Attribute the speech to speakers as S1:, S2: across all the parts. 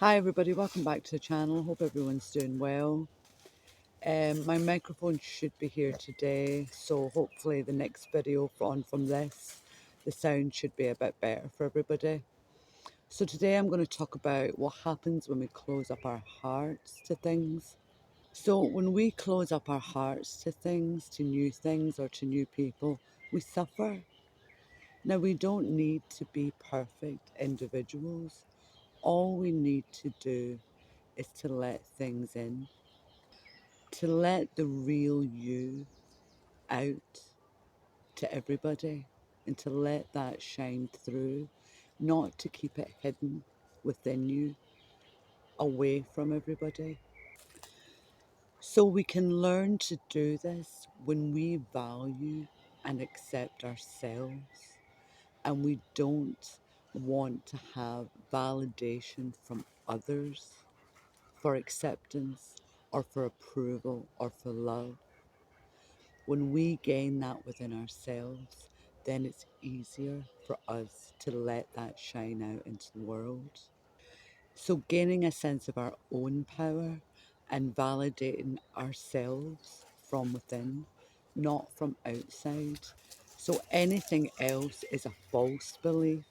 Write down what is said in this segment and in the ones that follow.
S1: Hi everybody, welcome back to the channel. Hope everyone's doing well. My microphone should be here today, so hopefully the next video on from this, the sound should be a bit better for everybody. So today I'm going to talk about what happens when we close up our hearts to things. So when we close up our hearts to things, to new things or to new people, we suffer. Now we don't need to be perfect individuals. All we need to do is to let things in, to let the real you out to everybody, and to let that shine through, not to keep it hidden within you, away from everybody. So we can learn to do this when we value and accept ourselves, and we don't want to have validation from others for acceptance or for approval or for love. When we gain that within ourselves, then it's easier for us to let that shine out into the world. So, gaining a sense of our own power and validating ourselves from within, not from outside. So, anything else is a false belief.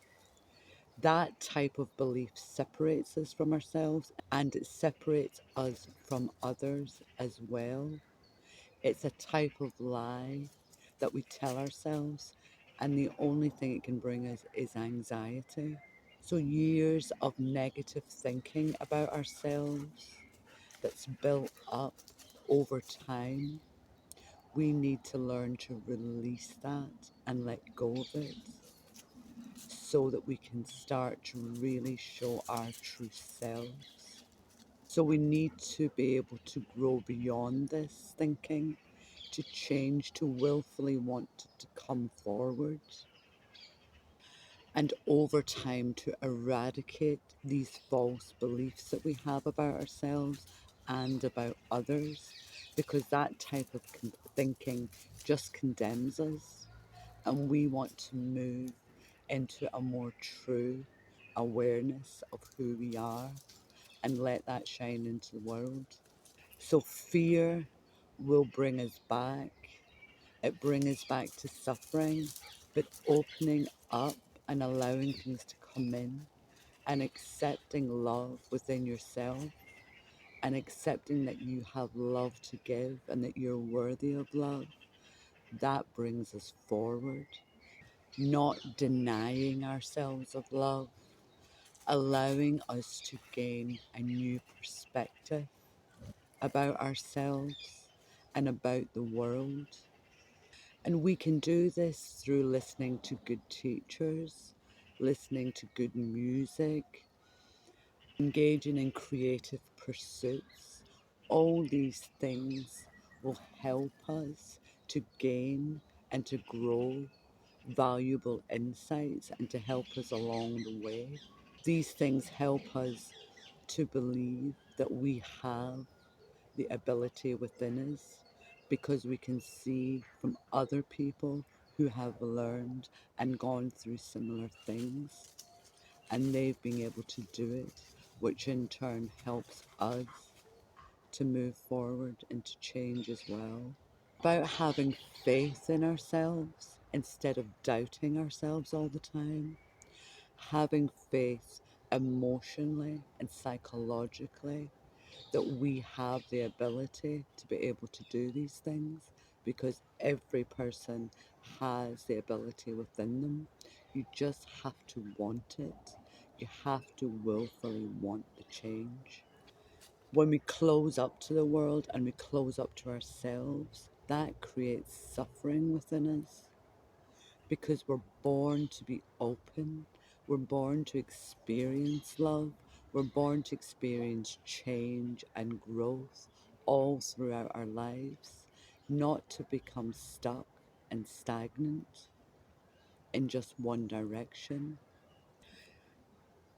S1: That type of belief separates us from ourselves, and it separates us from others as well. It's a type of lie that we tell ourselves, and the only thing it can bring us is anxiety. So, years of negative thinking about ourselves that's built up over time, we need to learn to release that and let go of it so that we can start to really show our true selves. So, we need to be able to grow beyond this thinking, to change, to willfully want to come forward, and over time to eradicate these false beliefs that we have about ourselves and about others, because that type of thinking just condemns us, and we want to move into a more true awareness of who we are and let that shine into the world. So fear will bring us back. It brings us back to suffering, but opening up and allowing things to come in and accepting love within yourself and accepting that you have love to give and that you're worthy of love, that brings us forward. Not denying ourselves of love, allowing us to gain a new perspective about ourselves and about the world. And we can do this through listening to good teachers, listening to good music, engaging in creative pursuits. All these things will help us to gain and to grow valuable insights and to help us along the way. These things help us to believe that we have the ability within us, because we can see from other people who have learned and gone through similar things, and they've been able to do it, which in turn helps us to move forward and to change as well. About having faith in ourselves instead of doubting ourselves all the time, having faith emotionally and psychologically that we have the ability to be able to do these things, because every person has the ability within them. You just have to want it. You have to willfully want the change. When we close up to the world and we close up to ourselves, that creates suffering within us, because we're born to be open. We're born to experience love. We're born to experience change and growth all throughout our lives, not to become stuck and stagnant in just one direction.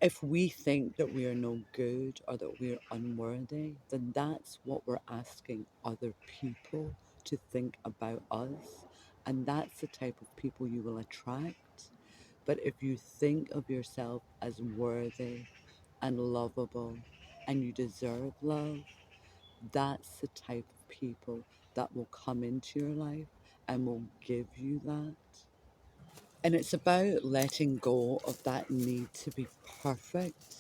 S1: If we think that we are no good or that we're unworthy, then that's what we're asking other people to think about us. And that's the type of people you will attract. But if you think of yourself as worthy and lovable and you deserve love, that's the type of people that will come into your life and will give you that. And it's about letting go of that need to be perfect.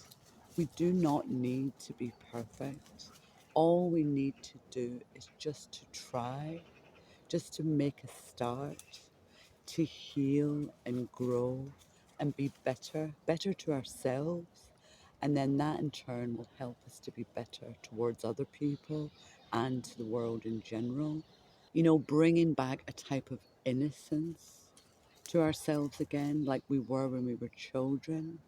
S1: We do not need to be perfect. All we need to do is just to try, just to make a start, to heal and grow and be better, better to ourselves. And then that in turn will help us to be better towards other people and to the world in general. You know, bringing back a type of innocence to ourselves again, like we were when we were children.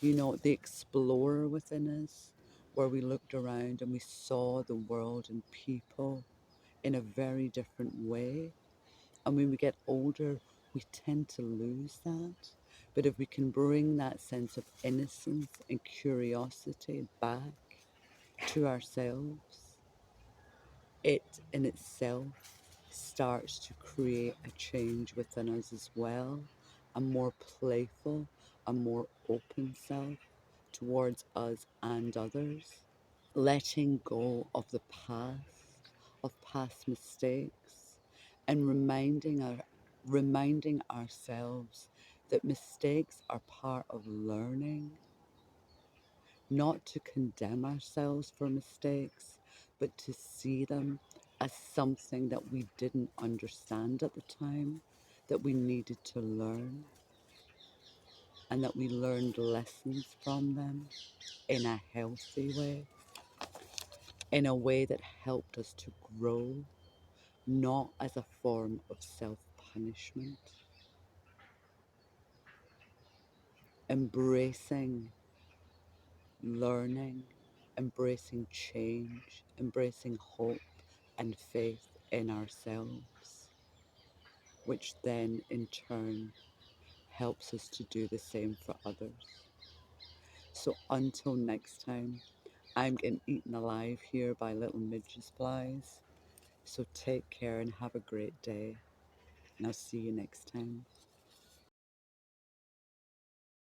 S1: You know, the explorer within us, where we looked around and we saw the world and people in a very different way. And when we get older, we tend to lose that. But if we can bring that sense of innocence and curiosity back to ourselves, it in itself starts to create a change within us as well, a more playful, a more open self towards us and others. Letting go of the past, of past mistakes, and reminding ourselves that mistakes are part of learning, not to condemn ourselves for mistakes, but to see them as something that we didn't understand at the time, that we needed to learn, and that we learned lessons from them in a healthy way, in a way that helped us to grow, not as a form of self punishment. Embracing learning, embracing change, embracing hope and faith in ourselves, which then in turn helps us to do the same for others. So until next time, I'm getting eaten alive here by little midges flies. So take care and have a great day. And I'll see you next time.